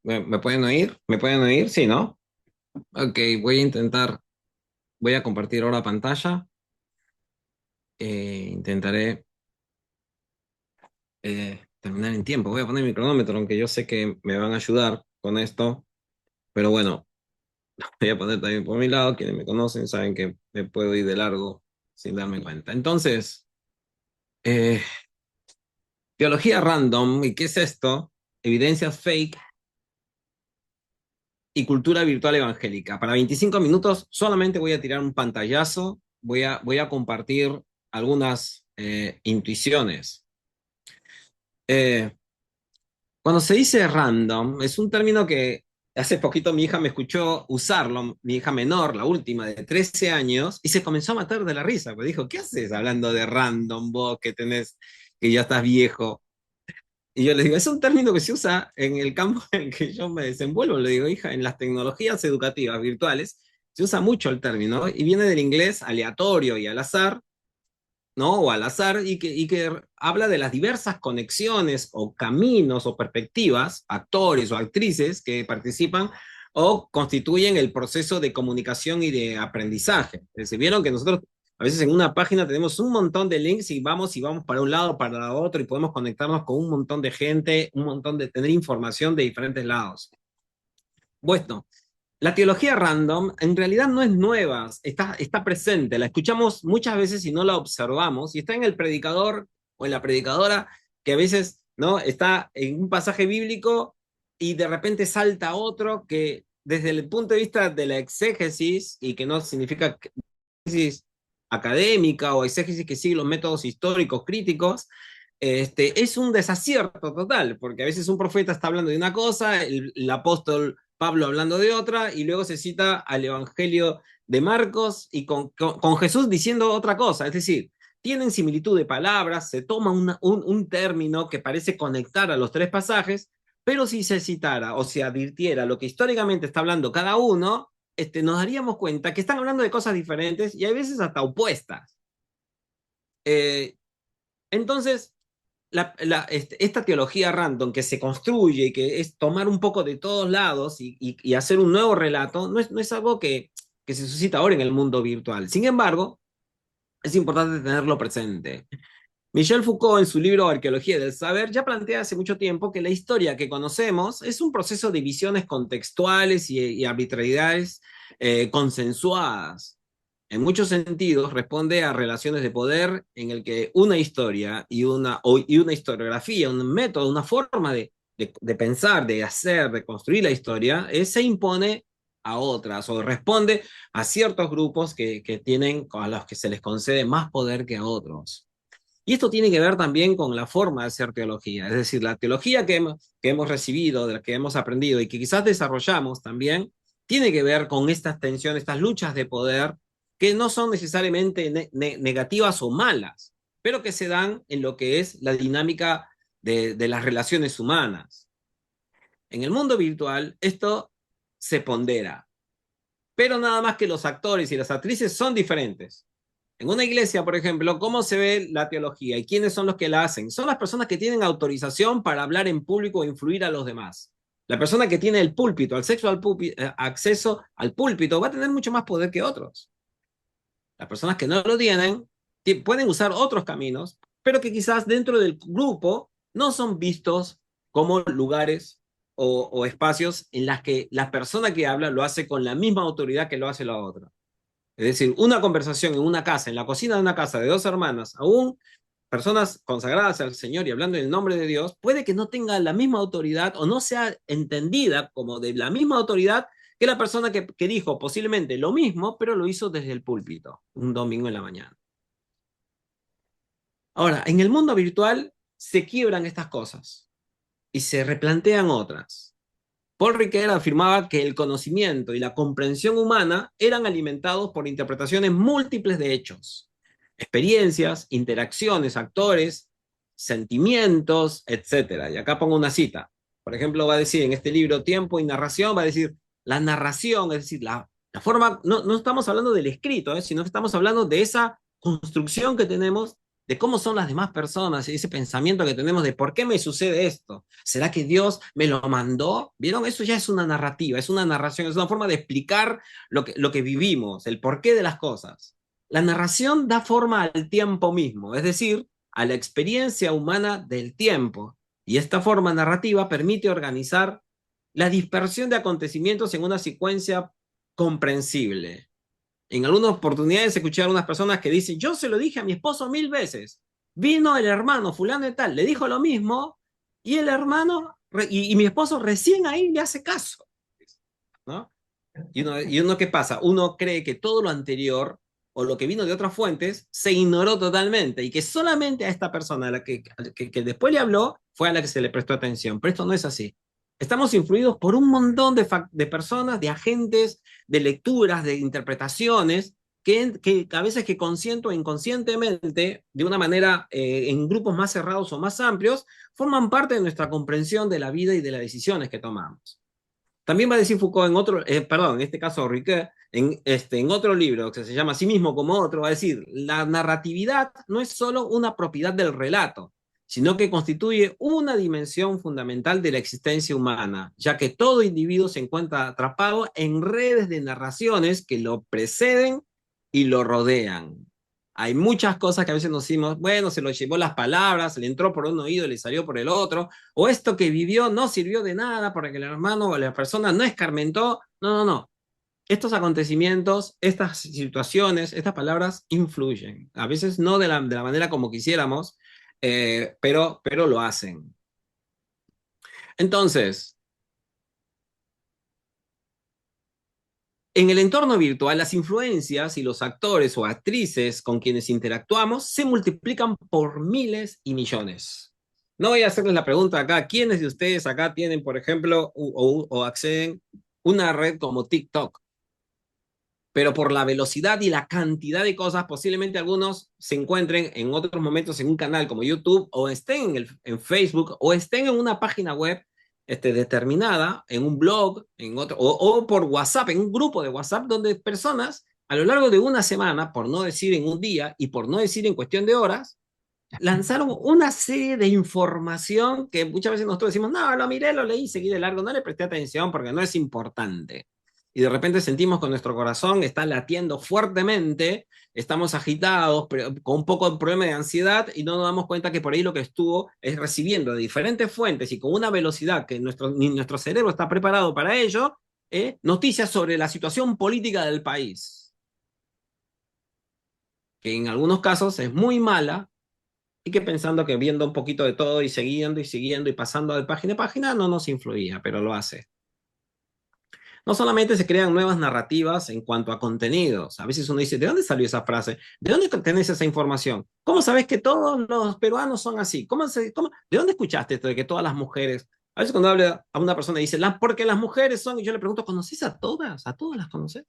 ¿Me pueden oír? ¿Me pueden oír? Sí, ¿no? Ok, voy a compartir ahora pantalla. Intentaré terminar en tiempo. Voy a poner mi cronómetro, aunque yo sé que me van a ayudar con esto. Pero bueno, voy a poner también por mi lado. Quienes me conocen saben que me puedo ir de largo sin darme cuenta. Entonces, eh, teología random. ¿Y qué es esto? Evidencias fake y cultura virtual evangélica. Para 25 minutos solamente voy a tirar un pantallazo, voy a compartir algunas intuiciones. Eh, Cuando se dice random, es un término que hace poquito mi hija me escuchó usarlo, mi hija menor, la última de 13 años, y se comenzó a matar de la risa, pues dijo, ¿qué haces hablando de random vos que ya estás viejo? Y yo le digo, es un término que se usa en el campo en el que yo me desenvuelvo. Le digo, hija, en las tecnologías educativas virtuales se usa mucho el término y viene del inglés aleatorio y al azar, ¿no? O al azar y que habla de las diversas conexiones o caminos o perspectivas, actores o actrices que participan o constituyen el proceso de comunicación y de aprendizaje. Es decir, vieron que nosotros a veces en una página tenemos un montón de links y vamos para un lado, para otro y podemos conectarnos con un montón de gente, un montón de tener información de diferentes lados. Bueno, la teología random en realidad no es nueva, está presente, la escuchamos muchas veces y no la observamos, y está en el predicador o en la predicadora que a veces ¿no? está en un pasaje bíblico y de repente salta otro que desde el punto de vista de la exégesis, y que no significa exégesis académica o exégesis que sigue los métodos históricos críticos, es un desacierto total, porque a veces un profeta está hablando de una cosa, el apóstol Pablo hablando de otra, y luego se cita al Evangelio de Marcos y con Jesús diciendo otra cosa. Es decir, tienen similitud de palabras, se toma un término que parece conectar a los tres pasajes, pero si se citara o se advirtiera lo que históricamente está hablando cada uno, nos daríamos cuenta que están hablando de cosas diferentes y a veces hasta opuestas. Eh, entonces, esta teología random que se construye, que es tomar un poco de todos lados y hacer un nuevo relato, no es algo que se suscita ahora en el mundo virtual. Sin embargo, es importante tenerlo presente. Michel Foucault, en su libro Arqueología del Saber, ya plantea hace mucho tiempo que la historia que conocemos es un proceso de visiones contextuales y arbitrariedades consensuadas. En muchos sentidos, responde a relaciones de poder en el que una historia y una historiografía, un método, una forma de pensar, de hacer, de construir la historia, se impone a otras o responde a ciertos grupos que tienen, a los que se les concede más poder que a otros. Y esto tiene que ver también con la forma de hacer teología, es decir, la teología que hemos recibido, de la que hemos aprendido y que quizás desarrollamos también, tiene que ver con estas tensiones, estas luchas de poder que no son necesariamente negativas o malas, pero que se dan en lo que es la dinámica de las relaciones humanas. En el mundo virtual esto se pondera, pero nada más que los actores y las actrices son diferentes. En una iglesia, por ejemplo, ¿cómo se ve la teología y quiénes son los que la hacen? Son las personas que tienen autorización para hablar en público e influir a los demás. La persona que tiene el púlpito, acceso al púlpito, va a tener mucho más poder que otros. Las personas que no lo tienen pueden usar otros caminos, pero que quizás dentro del grupo no son vistos como lugares o espacios en las que la persona que habla lo hace con la misma autoridad que lo hace la otra. Es decir, una conversación en una casa, en la cocina de una casa de dos hermanas, aún personas consagradas al Señor y hablando en el nombre de Dios, puede que no tenga la misma autoridad o no sea entendida como de la misma autoridad que la persona que dijo posiblemente lo mismo, pero lo hizo desde el púlpito, un domingo en la mañana. Ahora, en el mundo virtual se quiebran estas cosas y se replantean otras. Paul Ricoeur afirmaba que el conocimiento y la comprensión humana eran alimentados por interpretaciones múltiples de hechos, experiencias, interacciones, actores, sentimientos, etcétera. Y acá pongo una cita. Por ejemplo, va a decir en este libro Tiempo y Narración, va a decir la narración, es decir, la forma, no estamos hablando del escrito, sino que estamos hablando de esa construcción que tenemos de cómo son las demás personas, y ese pensamiento que tenemos de por qué me sucede esto. ¿Será que Dios me lo mandó? ¿Vieron? Eso ya es una narrativa, es una narración, es una forma de explicar lo que vivimos, el porqué de las cosas. La narración da forma al tiempo mismo, es decir, a la experiencia humana del tiempo. Y esta forma narrativa permite organizar la dispersión de acontecimientos en una secuencia comprensible. En algunas oportunidades escuché a algunas personas que dicen, yo se lo dije a mi esposo 1000 veces. Vino el hermano fulano de tal, le dijo lo mismo, y el hermano, y mi esposo recién ahí le hace caso, ¿no? Y uno, ¿qué pasa? Uno cree que todo lo anterior o lo que vino de otras fuentes se ignoró totalmente y que solamente a esta persona a la que después le habló fue a la que se le prestó atención. Pero esto no es así. Estamos influidos por un montón de personas, de agentes, de lecturas, de interpretaciones, que a veces que consciente o inconscientemente, de una manera en grupos más cerrados o más amplios, forman parte de nuestra comprensión de la vida y de las decisiones que tomamos. También va a decir Foucault en otro, perdón, en este caso Riquet, en otro libro que se llama Así mismo como otro, va a decir, la narratividad no es solo una propiedad del relato, sino que constituye una dimensión fundamental de la existencia humana, ya que todo individuo se encuentra atrapado en redes de narraciones que lo preceden y lo rodean. Hay muchas cosas que a veces nos decimos, bueno, se lo llevó las palabras, se le entró por un oído y le salió por el otro, o esto que vivió no sirvió de nada porque el hermano o la persona no escarmentó. No, no, no. Estos acontecimientos, estas situaciones, estas palabras influyen. A veces no de la manera como quisiéramos, pero lo hacen. Entonces, en el entorno virtual, las influencias y los actores o actrices con quienes interactuamos se multiplican por miles y millones. No voy a hacerles la pregunta acá, ¿quiénes de ustedes acá tienen, por ejemplo, o acceden una red como TikTok? Pero por la velocidad y la cantidad de cosas, posiblemente algunos se encuentren en otros momentos en un canal como YouTube, o estén en Facebook, o estén en una página web determinada, en un blog, o por WhatsApp, en un grupo de WhatsApp, donde personas a lo largo de una semana, por no decir en un día y por no decir en cuestión de horas, lanzaron una serie de información que muchas veces nosotros decimos, no, lo miré, lo leí, seguí de largo, no le presté atención porque no es importante. Y de repente sentimos que nuestro corazón está latiendo fuertemente, estamos agitados, pero con un poco de problema de ansiedad y no nos damos cuenta que por ahí lo que estuvo es recibiendo de diferentes fuentes y con una velocidad que ni nuestro cerebro está preparado para ello, noticias sobre la situación política del país, que en algunos casos es muy mala, y que pensando que viendo un poquito de todo y siguiendo y pasando de página a página no nos influía, pero lo hace. No solamente se crean nuevas narrativas en cuanto a contenidos, a veces uno dice, ¿de dónde salió esa frase? ¿De dónde tenés esa información? ¿Cómo sabes que todos los peruanos son así? ¿De dónde escuchaste esto de que todas las mujeres? A veces cuando habla a una persona dice, porque las mujeres son, y yo le pregunto, ¿conoces a todas? ¿A todas las conoces?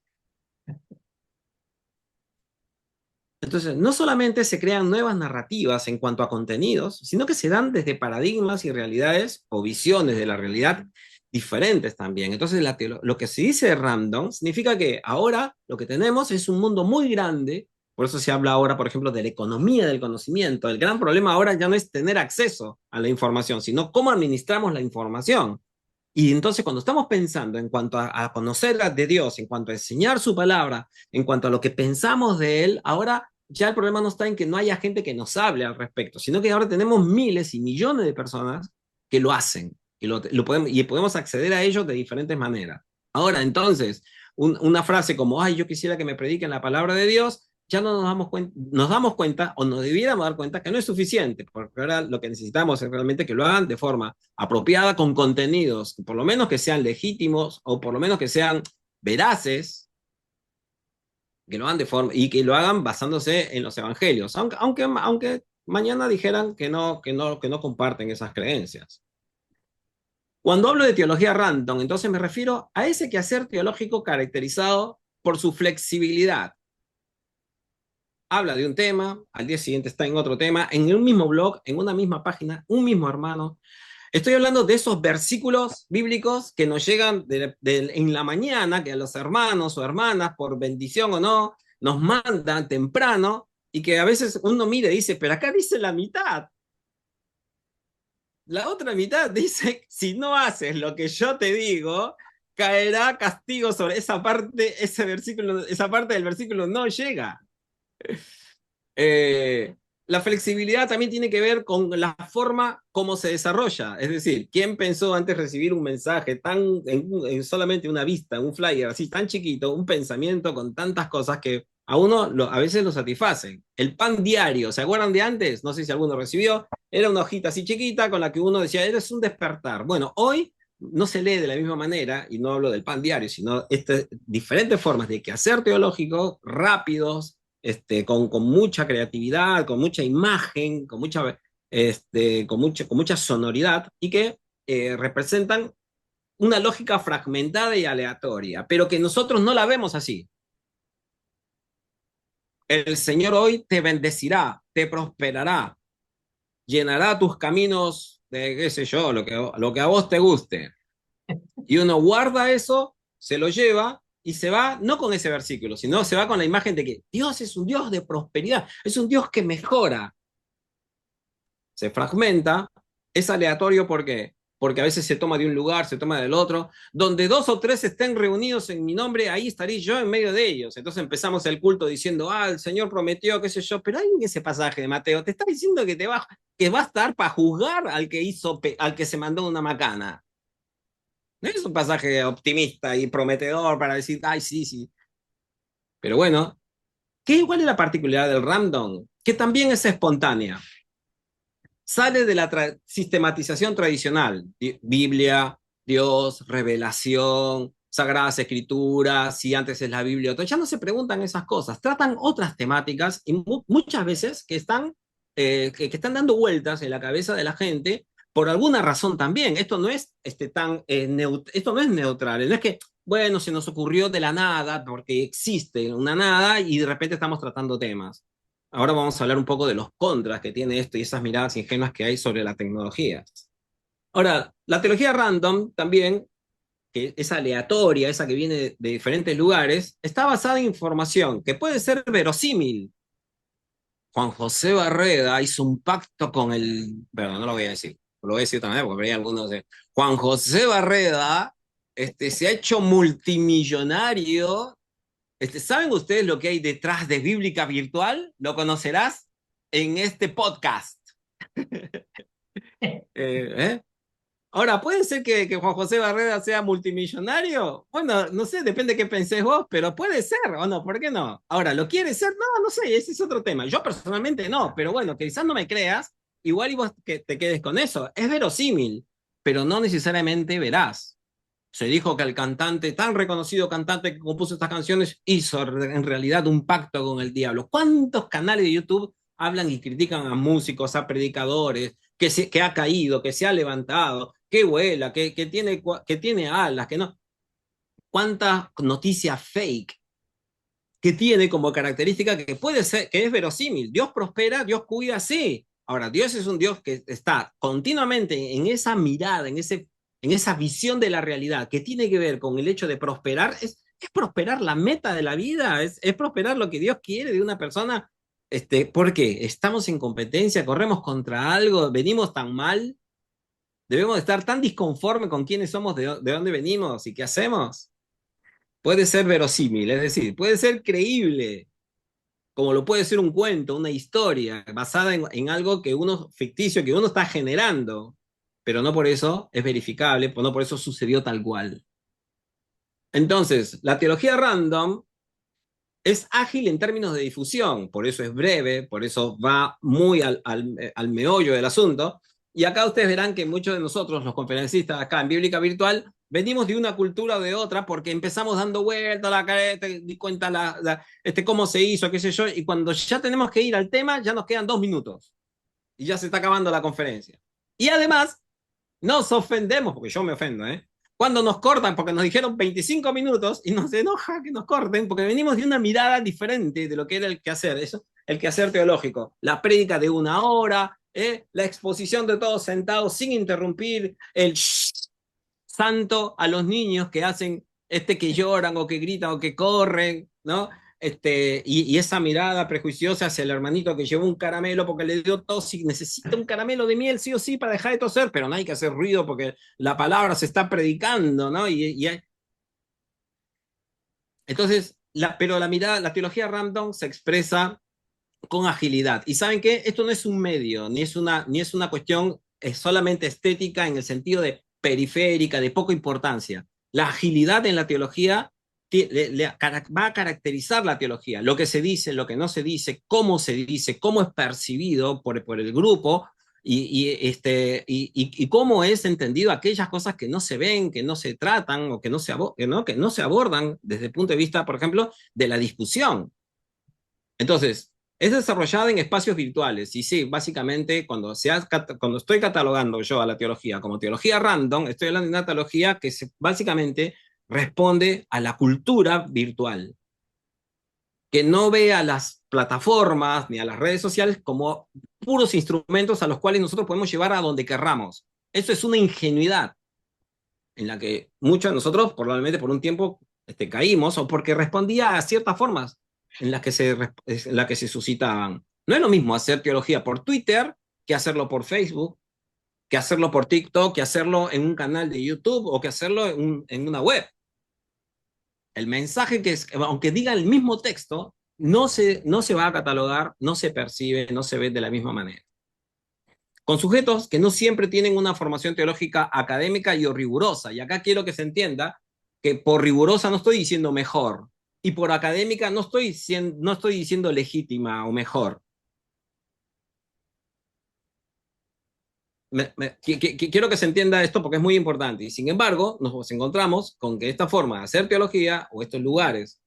Entonces, no solamente se crean nuevas narrativas en cuanto a contenidos, sino que se dan desde paradigmas y realidades o visiones de la realidad diferentes también. Entonces, lo que se dice de random significa que ahora lo que tenemos es un mundo muy grande, por eso se habla ahora, por ejemplo, de la economía del conocimiento. El gran problema ahora ya no es tener acceso a la información, sino cómo administramos la información. Y entonces cuando estamos pensando en cuanto a conocer de Dios, en cuanto a enseñar su palabra, en cuanto a lo que pensamos de Él, ahora ya el problema no está en que no haya gente que nos hable al respecto, sino que ahora tenemos miles y millones de personas que lo hacen y podemos acceder a ellos de diferentes maneras. Ahora, entonces, una frase como, ay, yo quisiera que me prediquen la palabra de Dios, ya no nos damos cuenta o nos debiéramos dar cuenta que no es suficiente, porque ahora lo que necesitamos es realmente que lo hagan de forma apropiada con contenidos, por lo menos que sean legítimos o por lo menos que sean veraces, que lo hagan de forma y que lo hagan basándose en los evangelios, aunque mañana dijeran que no comparten esas creencias. Cuando hablo de teología random, entonces me refiero a ese quehacer teológico caracterizado por su flexibilidad. Habla de un tema, al día siguiente está en otro tema, en un mismo blog, en una misma página, un mismo hermano. Estoy hablando de esos versículos bíblicos que nos llegan en la mañana, que a los hermanos o hermanas, por bendición o no, nos mandan temprano, y que a veces uno mira y dice, pero acá dice la mitad. La otra mitad dice, si no haces lo que yo te digo, caerá castigo sobre esa parte, ese versículo, esa parte del versículo no llega. Eh, la flexibilidad también tiene que ver con la forma como se desarrolla. Es decir, ¿quién pensó antes recibir un mensaje en solamente una vista, un flyer así tan chiquito, un pensamiento con tantas cosas que a uno a veces lo satisfacen? El pan diario, ¿se acuerdan de antes? No sé si alguno recibió. Era una hojita así chiquita con la que uno decía, eres un despertar. Bueno, hoy no se lee de la misma manera, y no hablo del pan diario, sino diferentes formas de quehacer teológico, rápidos, con mucha creatividad, con mucha imagen, con mucha sonoridad, y que representan una lógica fragmentada y aleatoria, pero que nosotros no la vemos así. El Señor hoy te bendecirá, te prosperará, llenará tus caminos de, qué sé yo, lo que a vos te guste. Y uno guarda eso, se lo lleva y se va, no con ese versículo, sino se va con la imagen de que Dios es un Dios de prosperidad, es un Dios que mejora. Se fragmenta, es aleatorio porque a veces se toma de un lugar, se toma del otro, donde dos o tres estén reunidos en mi nombre, ahí estaré yo en medio de ellos. Entonces empezamos el culto diciendo, el Señor prometió, qué sé yo, pero hay en ese pasaje de Mateo, te está diciendo que va a estar para juzgar al que se mandó una macana. No es un pasaje optimista y prometedor para decir, ay, sí, sí. Pero bueno, ¿cuál es la particularidad del random? Que también es espontánea. Sale de la sistematización tradicional. Biblia, Dios, revelación, Sagradas Escrituras, si antes es la Biblia, ya no se preguntan esas cosas. Tratan otras temáticas y muchas veces que están dando vueltas en la cabeza de la gente por alguna razón también. Esto no es, esto no es neutral, no es que, bueno, se nos ocurrió de la nada, porque existe una nada y de repente estamos tratando temas. Ahora vamos a hablar un poco de los contras que tiene esto y esas miradas ingenuas que hay sobre la tecnología. Ahora, la teología random también, que es aleatoria, esa que viene de diferentes lugares, está basada en información que puede ser verosímil. Juan José Barreda hizo un pacto con el... Perdón, no lo voy a decir. Lo voy a decir también porque hay algunos de... Juan José Barreda se ha hecho multimillonario. ¿Saben ustedes lo que hay detrás de Bíblica Virtual? Lo conocerás en este podcast. ¿Eh? Ahora, ¿puede ser que Juan José Barrera sea multimillonario? Bueno, no sé, depende de qué pensés vos, pero puede ser o no, ¿por qué no? Ahora, ¿lo quiere ser? No, no sé, ese es otro tema. Yo personalmente no, pero bueno, quizás no me creas, igual y vos que te quedes con eso. Es verosímil, pero no necesariamente verás. Se dijo que el cantante, tan reconocido cantante que compuso estas canciones, hizo en realidad un pacto con el diablo. ¿Cuántos canales de YouTube hablan y critican a músicos, a predicadores, que ha caído, que se ha levantado, que vuela, que tiene alas, que no? ¿Cuántas noticias fake que tiene como característica que puede ser, que es verosímil? Dios prospera, Dios cuida, sí. Ahora, Dios es un Dios que está continuamente en esa mirada, en esa visión de la realidad, que tiene que ver con el hecho de prosperar. Es prosperar la meta de la vida, es prosperar lo que Dios quiere de una persona. ¿Por qué? Estamos en competencia, corremos contra algo, venimos tan mal, debemos estar tan disconformes con quiénes somos, de dónde venimos y qué hacemos. Puede ser verosímil, es decir, puede ser creíble, como lo puede ser un cuento, una historia basada en algo que uno ficticio, que uno está generando, pero no por eso es verificable, no por eso sucedió tal cual. Entonces, la teología random es ágil en términos de difusión, por eso es breve, por eso va muy al meollo del asunto. Y acá ustedes verán que muchos de nosotros, los conferencistas acá en Bíblica Virtual, venimos de una cultura o de otra porque empezamos dando vuelta a la careta, di cuenta cómo se hizo, qué sé yo, y cuando ya tenemos que ir al tema, ya nos quedan 2 minutos y ya se está acabando la conferencia. Y además, nos ofendemos, porque yo me ofendo, ¿eh? Cuando nos cortan, porque nos dijeron 25 minutos y nos enoja que nos corten, porque venimos de una mirada diferente de lo que era el quehacer, eso, el quehacer teológico. La prédica de 1 hora, la exposición de todos sentados sin interrumpir, el santo a los niños que hacen que lloran o que gritan o que corren, ¿no? y esa mirada prejuiciosa hacia el hermanito que llevó un caramelo porque le dio tos y necesita un caramelo de miel sí o sí para dejar de toser, pero no hay que hacer ruido porque la palabra se está predicando, ¿no? Entonces, pero la mirada, la teología random se expresa con agilidad. ¿Y saben qué? Esto no es un medio, ni es una cuestión solamente estética en el sentido de periférica, de poca importancia. La agilidad en la teología va a caracterizar la teología, lo que se dice, lo que no se dice, cómo es percibido por el grupo y cómo es entendido aquellas cosas que no se ven, que no se tratan o que no se abordan desde el punto de vista, por ejemplo, de la discusión. Entonces, es desarrollada en espacios virtuales. Y sí, básicamente, cuando estoy catalogando yo a la teología como teología random, estoy hablando de una teología que básicamente responde a la cultura virtual, que no ve a las plataformas ni a las redes sociales como puros instrumentos a los cuales nosotros podemos llevar a donde querramos. Eso es una ingenuidad en la que muchos de nosotros probablemente por un tiempo caímos o porque respondía a ciertas formas en las que se suscitaban. No es lo mismo hacer teología por Twitter que hacerlo por Facebook, que hacerlo por TikTok, que hacerlo en un canal de YouTube o que hacerlo en una web. El mensaje aunque diga el mismo texto, no se va a catalogar, no se percibe, no se ve de la misma manera. Con sujetos que no siempre tienen una formación teológica académica y o rigurosa. Y acá quiero que se entienda que por rigurosa no estoy diciendo mejor, y por académica no estoy diciendo legítima o mejor. Quiero que se entienda esto porque es muy importante. Y sin embargo, nos encontramos con que esta forma de hacer teología o estos lugares,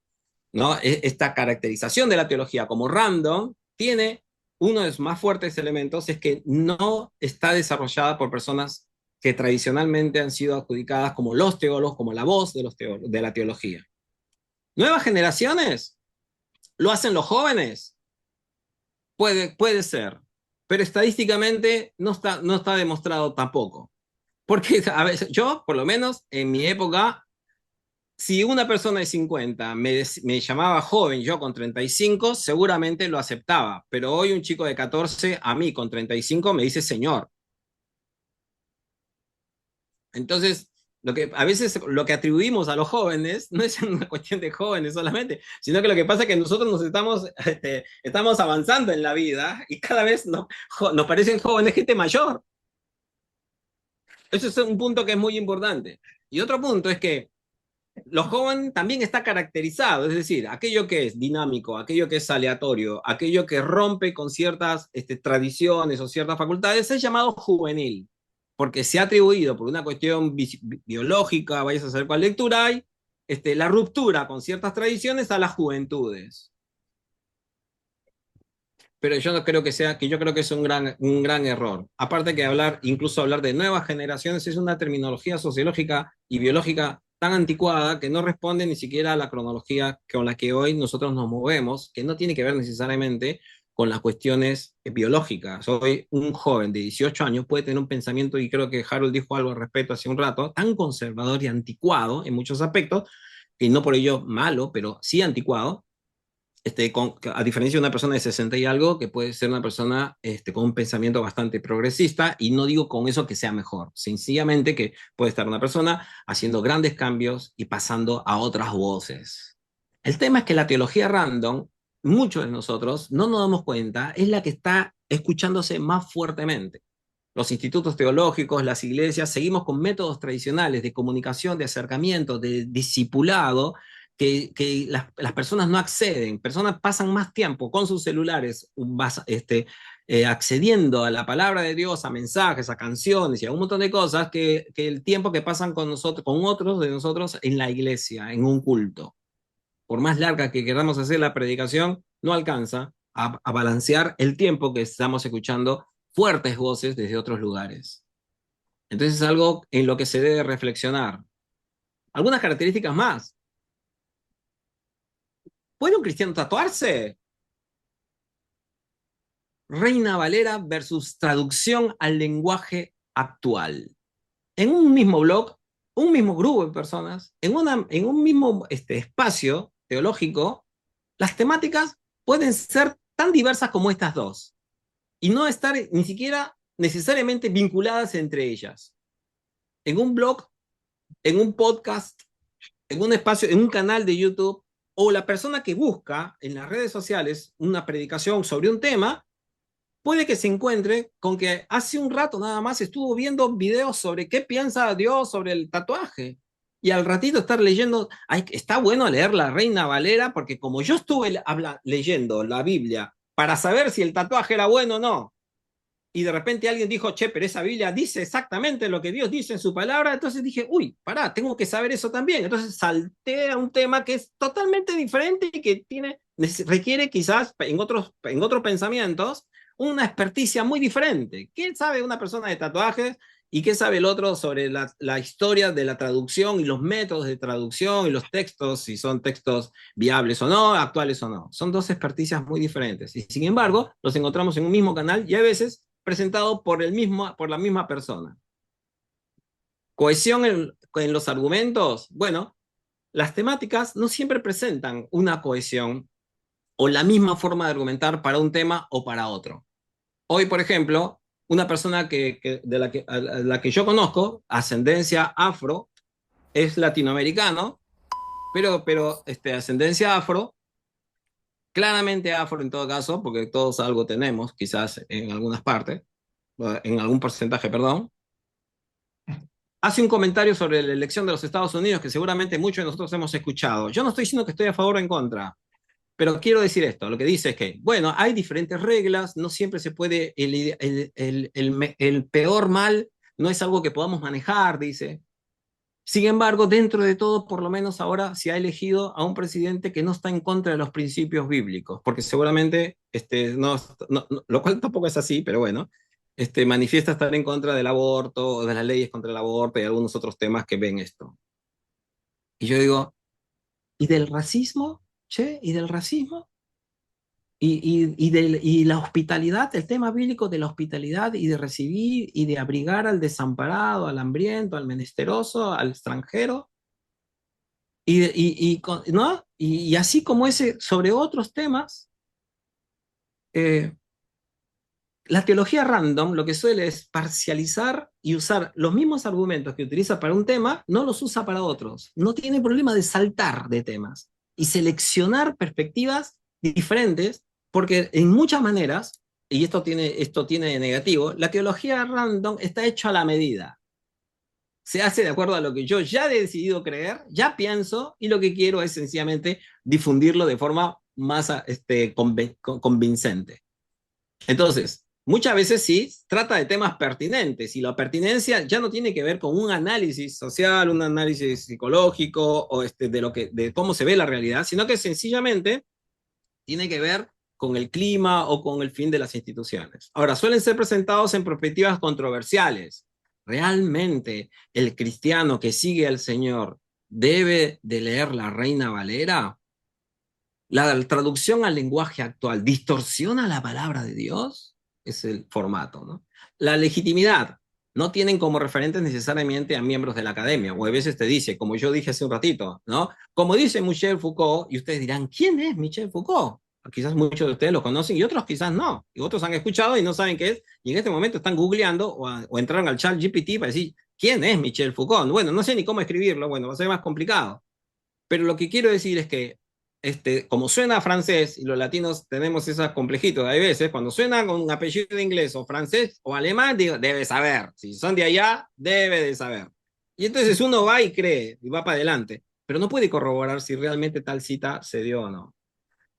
¿no? Esta caracterización de la teología como random tiene uno de los más fuertes elementos, es que no está desarrollada por personas que tradicionalmente han sido adjudicadas como los teólogos, como la voz de la teología. Nuevas generaciones, lo hacen los jóvenes, puede ser, pero estadísticamente no está demostrado tampoco. Porque a veces, yo, por lo menos en mi época, si una persona de 50 me llamaba joven, yo con 35, seguramente lo aceptaba. Pero hoy un chico de 14, a mí con 35, me dice señor. Entonces, a veces lo que atribuimos a los jóvenes no es una cuestión de jóvenes solamente, sino que lo que pasa es que nosotros estamos avanzando en la vida y cada vez nos parecen jóvenes gente mayor. Ese es un punto que es muy importante. Y otro punto es que lo joven también está caracterizado, es decir, aquello que es dinámico, aquello que es aleatorio, aquello que rompe con ciertas tradiciones o ciertas facultades, es llamado juvenil, porque se ha atribuido por una cuestión biológica, vayas a saber cuál lectura hay, la ruptura con ciertas tradiciones a las juventudes. Pero yo no creo yo creo que es un gran error. Aparte que incluso hablar de nuevas generaciones es una terminología sociológica y biológica tan anticuada que no responde ni siquiera a la cronología con la que hoy nosotros nos movemos, que no tiene que ver necesariamente con las cuestiones biológicas. Hoy un joven de 18 años puede tener un pensamiento, y creo que Harold dijo algo al respecto hace un rato, tan conservador y anticuado en muchos aspectos, y no por ello malo, pero sí anticuado, a diferencia de una persona de 60 y algo, que puede ser una persona con un pensamiento bastante progresista, y no digo con eso que sea mejor, sencillamente que puede estar una persona haciendo grandes cambios y pasando a otras voces. El tema es que la teología random, muchos de nosotros no nos damos cuenta, es la que está escuchándose más fuertemente. Los institutos teológicos, las iglesias, seguimos con métodos tradicionales de comunicación, de acercamiento, de discipulado, que las personas no acceden. Personas pasan más tiempo con sus celulares accediendo a la palabra de Dios, a mensajes, a canciones y a un montón de cosas que el tiempo que pasan con nosotros, con otros de nosotros en la iglesia, en un culto. Por más larga que queramos hacer la predicación, no alcanza a balancear el tiempo que estamos escuchando fuertes voces desde otros lugares. Entonces es algo en lo que se debe reflexionar. Algunas características más. ¿Puede un cristiano tatuarse? Reina Valera versus traducción al lenguaje actual. En un mismo blog, un mismo grupo de personas, en un mismo espacio teológico, Las temáticas pueden ser tan diversas como estas dos y no estar ni siquiera necesariamente vinculadas entre ellas. En un blog, en un podcast, en un espacio, en un canal de YouTube, o la persona que busca en las redes sociales una predicación sobre un tema, puede que se encuentre con que hace un rato nada más estuvo viendo videos sobre qué piensa Dios sobre el tatuaje. Y al ratito estar leyendo, ay, está bueno leer la Reina Valera, porque como yo estuve leyendo la Biblia para saber si el tatuaje era bueno o no, y de repente alguien dijo, che, pero esa Biblia dice exactamente lo que Dios dice en su palabra, entonces dije, uy, pará, tengo que saber eso también. Entonces salté a un tema que es totalmente diferente y que requiere quizás en otros pensamientos una experticia muy diferente. ¿Qué sabe una persona de tatuajes y qué sabe el otro sobre la historia de la traducción y los métodos de traducción y los textos, si son textos viables o no, actuales o no? Son dos experticias muy diferentes y sin embargo los encontramos en un mismo canal y a veces presentado por la misma persona. Cohesión en los argumentos. Bueno, las temáticas no siempre presentan una cohesión o la misma forma de argumentar para un tema o para otro. Hoy, por ejemplo, una persona a la que yo conozco, ascendencia afro, es latinoamericano, pero ascendencia afro, claramente afro en todo caso, porque todos algo tenemos, quizás en algunas partes, en algún porcentaje, perdón, hace un comentario sobre la elección de los Estados Unidos que seguramente muchos de nosotros hemos escuchado. Yo no estoy diciendo que estoy a favor o en contra, pero quiero decir esto. Lo que dice es que, bueno, hay diferentes reglas, no siempre se puede, el peor mal no es algo que podamos manejar, dice. Sin embargo, dentro de todo, por lo menos ahora se ha elegido a un presidente que no está en contra de los principios bíblicos, porque seguramente, lo cual tampoco es así, pero bueno, manifiesta estar en contra del aborto, de las leyes contra el aborto y algunos otros temas que ven esto. Y yo digo, ¿y del racismo? Che, ¿y del racismo? Y la hospitalidad, el tema bíblico de la hospitalidad y de recibir y de abrigar al desamparado, al hambriento, al menesteroso, al extranjero. ¿No? Y así como ese, sobre otros temas, eh, la teología random lo que suele es parcializar y usar los mismos argumentos que utiliza para un tema, no los usa para otros. No tiene problema de saltar de temas y seleccionar perspectivas diferentes, porque en muchas maneras, y esto tiene de negativo, la teología random está hecha a la medida. Se hace de acuerdo a lo que yo ya he decidido creer, ya pienso, y lo que quiero es sencillamente difundirlo de forma más convincente. Entonces, muchas veces sí trata de temas pertinentes, y la pertinencia ya no tiene que ver con un análisis social, un análisis psicológico, o de cómo se ve la realidad, sino que sencillamente tiene que ver con el clima o con el fin de las instituciones. Ahora, suelen ser presentados en perspectivas controversiales. ¿Realmente el cristiano que sigue al Señor debe de leer la Reina Valera? ¿La traducción al lenguaje actual distorsiona la palabra de Dios? Es el formato, ¿no? La legitimidad. No tienen como referentes necesariamente a miembros de la academia, o a veces te dice, como yo dije hace un ratito, ¿no? Como dice Michel Foucault, y ustedes dirán, ¿quién es Michel Foucault? Quizás muchos de ustedes lo conocen y otros quizás no, y otros han escuchado y no saben qué es, y en este momento están googleando o entraron al chat GPT para decir, ¿quién es Michel Foucault? Bueno, no sé ni cómo escribirlo, bueno, va a ser más complicado. Pero lo que quiero decir es que, como suena francés, y los latinos tenemos esos complejitos, hay veces, cuando suena con un apellido inglés o francés o alemán, digo, debe saber. Si son de allá, debe de saber. Y entonces uno va y cree, y va para adelante, pero no puede corroborar si realmente tal cita se dio o no.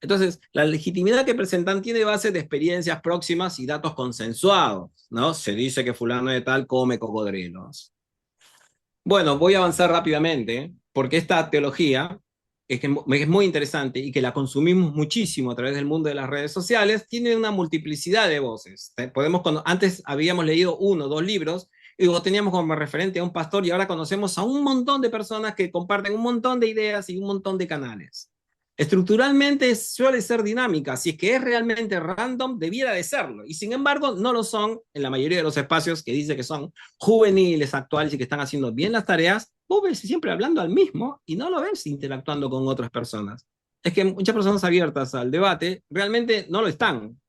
Entonces, la legitimidad que presentan tiene base de experiencias próximas y datos consensuados, ¿no? Se dice que fulano de tal come cocodrilos. Bueno, voy a avanzar rápidamente, porque esta teología es muy interesante y que la consumimos muchísimo a través del mundo de las redes sociales, tiene una multiplicidad de voces. Antes habíamos leído uno o dos libros y luego teníamos como referente a un pastor y ahora conocemos a un montón de personas que comparten un montón de ideas y un montón de canales. Estructuralmente suele ser dinámica, si es que es realmente random, debiera de serlo, y sin embargo no lo son en la mayoría de los espacios que dice que son juveniles, actuales y que están haciendo bien las tareas. Vos ves siempre hablando al mismo y no lo ves interactuando con otras personas. es que muchas personas abiertas al debate realmente no lo están.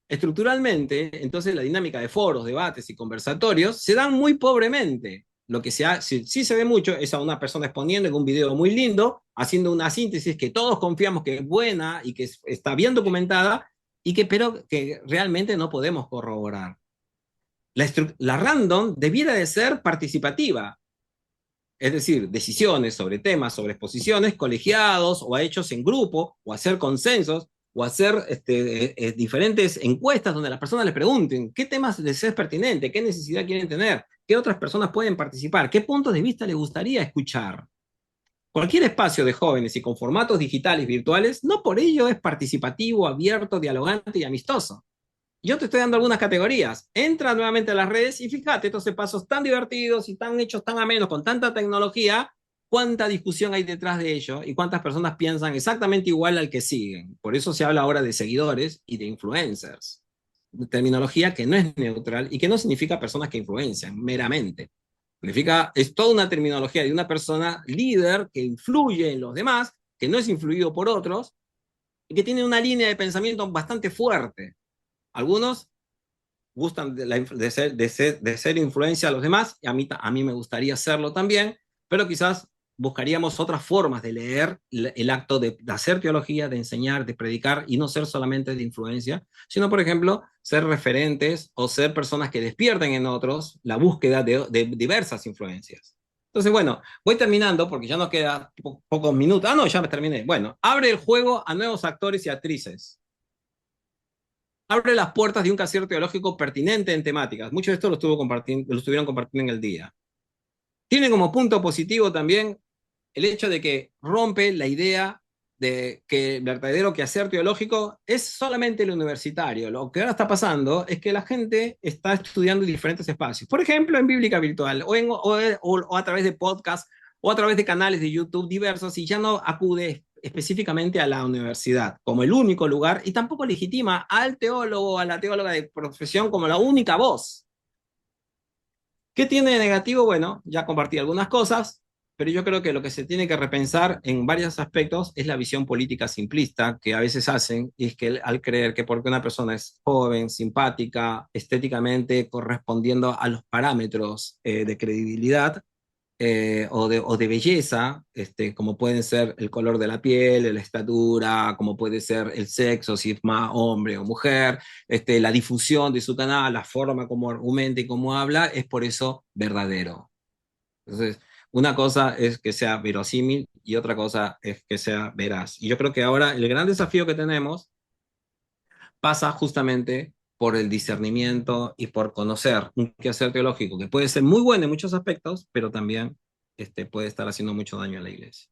Estructuralmente, entonces la dinámica de foros, debates y conversatorios se dan muy pobremente. Lo que sí se ve mucho es a una persona exponiendo en un video muy lindo, haciendo una síntesis que todos confiamos que es buena y que está bien documentada, pero que realmente no podemos corroborar. La random debiera de ser participativa, es decir, decisiones sobre temas, sobre exposiciones, colegiados o hechos en grupo, o hacer consensos, o hacer diferentes encuestas donde las personas les pregunten qué temas les es pertinente, qué necesidad quieren tener, qué otras personas pueden participar, qué puntos de vista les gustaría escuchar. Cualquier espacio de jóvenes y con formatos digitales virtuales no por ello es participativo, abierto, dialogante y amistoso. Yo te estoy dando algunas categorías. Entra nuevamente a las redes y fíjate estos pasos tan divertidos y tan hechos tan amenos con tanta tecnología, cuánta discusión hay detrás de ello y cuántas personas piensan exactamente igual al que siguen. Por eso se habla ahora de seguidores y de influencers. Terminología que no es neutral y que no significa personas que influencian meramente. Significa, es toda una terminología de una persona líder que influye en los demás, que no es influido por otros y que tiene una línea de pensamiento bastante fuerte. Algunos gustan de ser influencia a los demás, y a mí me gustaría hacerlo también, pero quizás buscaríamos otras formas de leer el acto de hacer teología, de enseñar, de predicar, y no ser solamente de influencia, sino, por ejemplo, ser referentes o ser personas que despierten en otros la búsqueda de diversas influencias. Entonces, bueno, voy terminando porque ya nos queda pocos minutos. Ah, no, ya me terminé. Bueno, abre el juego a nuevos actores y actrices, abre las puertas de un quehacer teológico pertinente en temáticas. Mucho de esto lo estuvieron compartiendo en el día. Tiene como punto positivo también el hecho de que rompe la idea de que el verdadero quehacer teológico es solamente el universitario. Lo que ahora está pasando es que la gente está estudiando en diferentes espacios. Por ejemplo, en Bíblica Virtual o a través de podcasts o a través de canales de YouTube diversos y ya no acude específicamente a la universidad como el único lugar y tampoco legitima al teólogo o a la teóloga de profesión como la única voz. ¿Qué tiene de negativo? Bueno, ya compartí algunas cosas, pero yo creo que lo que se tiene que repensar en varios aspectos es la visión política simplista que a veces hacen, y es que al creer que porque una persona es joven, simpática, estéticamente correspondiendo a los parámetros de credibilidad, o de belleza, como pueden ser el color de la piel, la estatura, como puede ser el sexo, si es más hombre o mujer, la difusión de su canal, la forma como argumenta y cómo habla, es por eso verdadero. Entonces, una cosa es que sea verosímil y otra cosa es que sea veraz. Y yo creo que ahora el gran desafío que tenemos pasa justamente por el discernimiento y por conocer un quehacer teológico que puede ser muy bueno en muchos aspectos, pero también puede estar haciendo mucho daño a la iglesia.